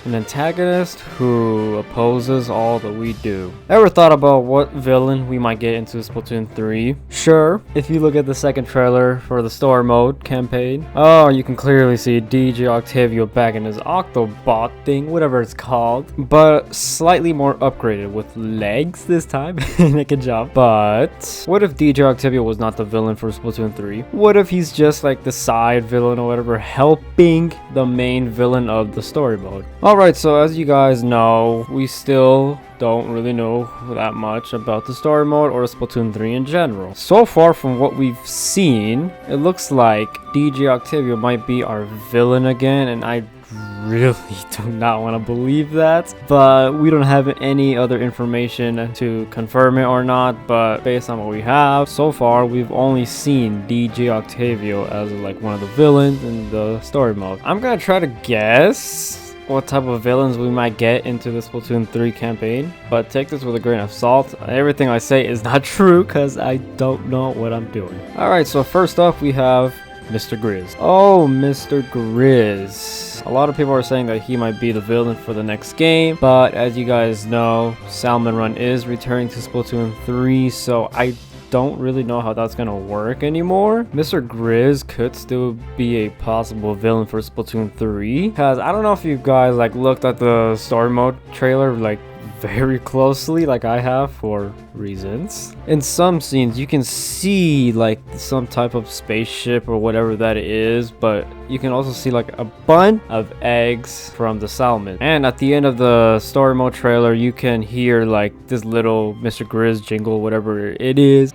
an antagonist who opposes all that we do. Ever thought about what villain we might get into Splatoon 3? Sure, if you look at the second trailer for the story mode campaign, oh, you can clearly see DJ Octavio back in his Octobot thing, whatever it's called, but slightly more upgraded with legs this time and it can jump. But what if DJ Octavio was not the villain for Splatoon 3? What if he's just like the side villain or whatever, helping the main villain of the story mode? Alright, so as you guys know, we still don't really know that much about the story mode or Splatoon 3 in general. So far from what we've seen, it looks like DJ Octavio might be our villain again, and I really do not want to believe that, but we don't have any other information to confirm it or not. But based on what we have so far, we've only seen DJ Octavio as like one of the villains in the story mode. I'm gonna try to guess what type of villains we might get into the Splatoon 3 campaign, but take this with a grain of salt. Everything I say is not true because I don't know what I'm doing. Alright, so first up we have Mr. Grizz. Oh, Mr. Grizz. A lot of people are saying that he might be the villain for the next game, but as you guys know, Salmon Run is returning to Splatoon 3, so I don't really know how that's gonna work anymore. Mr. Grizz could still be a possible villain for Splatoon 3, because I don't know if you guys like looked at the story mode trailer like very closely like I have for reasons. In some scenes you can see like some type of spaceship or whatever that is, but you can also see like a bunch of eggs from the salmon. And at the end of the story mode trailer you can hear like this little Mr. Grizz jingle, whatever it is.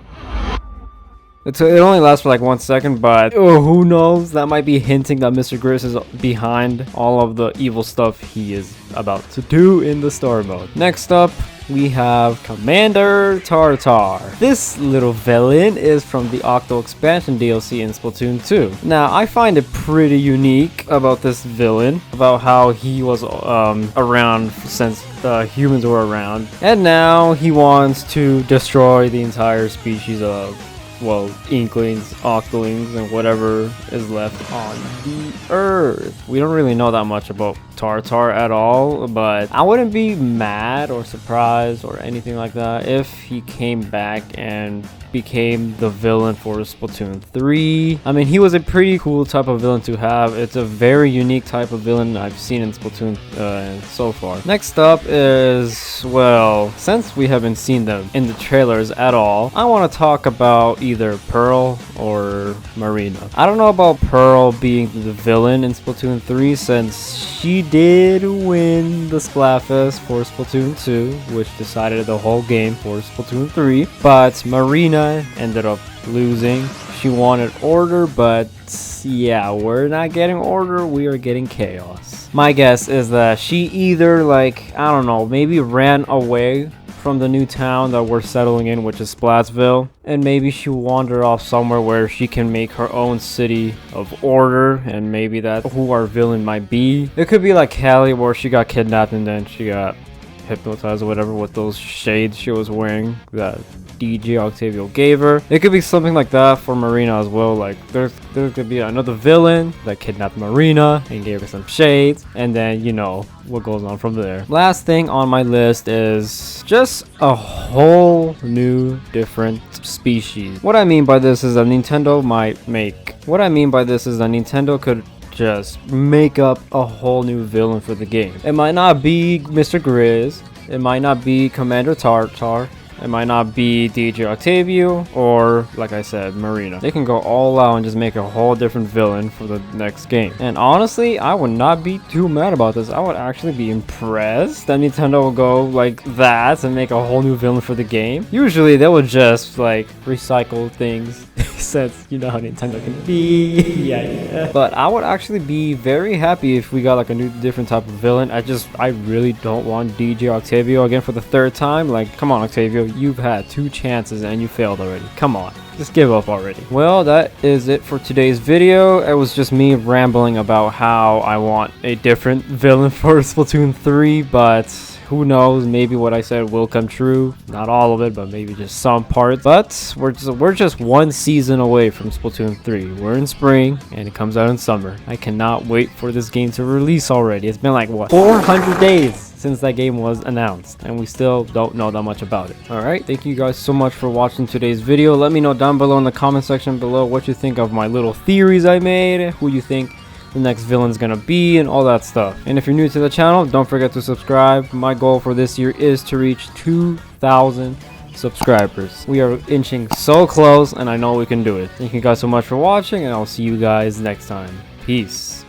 It only lasts for like 1 second, but who knows? That might be hinting that Mr. Grizz is behind all of the evil stuff he is about to do in the story mode. Next up, we have Commander Tartar. This little villain is from the Octo expansion DLC in Splatoon 2. Now, I find it pretty unique about this villain, about how he was around since the humans were around, and now he wants to destroy the entire species of, well, Inklings, Octolings, and whatever is left on the Earth. We don't really know that much about Tartar at all, but I wouldn't be mad or surprised or anything like that if he came back and became the villain for Splatoon 3. I mean, he was a pretty cool type of villain to have. It's a very unique type of villain I've seen in Splatoon so far. Next up is, well, since we haven't seen them in the trailers at all, I want to talk about either Pearl or Marina. I don't know about Pearl being the villain in Splatoon 3 since she did win the Splatfest for Splatoon 2, which decided the whole game for Splatoon 3, but Marina ended up losing. She wanted order, but yeah, we're not getting order, we are getting chaos. My guess is that she either, like, I don't know, maybe ran away from the new town that we're settling in, which is Splatsville, and maybe she wandered off somewhere where she can make her own city of order, and maybe that's who our villain might be. It could be like Callie, where she got kidnapped and then she got hypnotized or whatever with those shades she was wearing that DJ Octavio gave her. It could be something like that for Marina as well. Like there could be another villain that kidnapped Marina and gave her some shades, and then you know what goes on from there. Last thing on my list is just a whole new different species. What I mean by this is that Nintendo could just make up a whole new villain for the game. It might not be Mr. Grizz, it might not be Commander Tartar, it might not be DJ Octavio, or like I said, Marina. They can go all out and just make a whole different villain for the next game. And honestly, I would not be too mad about this. I would actually be impressed that Nintendo will go like that and make a whole new villain for the game. Usually they would just like recycle things since you know how Nintendo can be. yeah. But I would actually be very happy if we got like a new different type of villain. I really don't want DJ Octavio again for the third time. Like, come on Octavio, you've had 2 chances and you failed already. Come on, just give up already. Well, that is it for today's video. It was just me rambling about how I want a different villain for Splatoon 3, but who knows, maybe what I said will come true. Not all of it, but maybe just some parts. But we're just one season away from Splatoon 3. We're in spring and it comes out in summer. I cannot wait for this game to release already. It's been like what, 400 days since that game was announced, and we still don't know that much about it. All right, thank you guys so much for watching today's video. Let me know down below in the comment section below what you think of my little theories I made, who you think the next villain's gonna be, and all that stuff. And if you're new to the channel, don't forget to subscribe. My goal for this year is to reach 2,000 subscribers. We are inching so close, and I know we can do it. Thank you guys so much for watching, and I'll see you guys next time. Peace.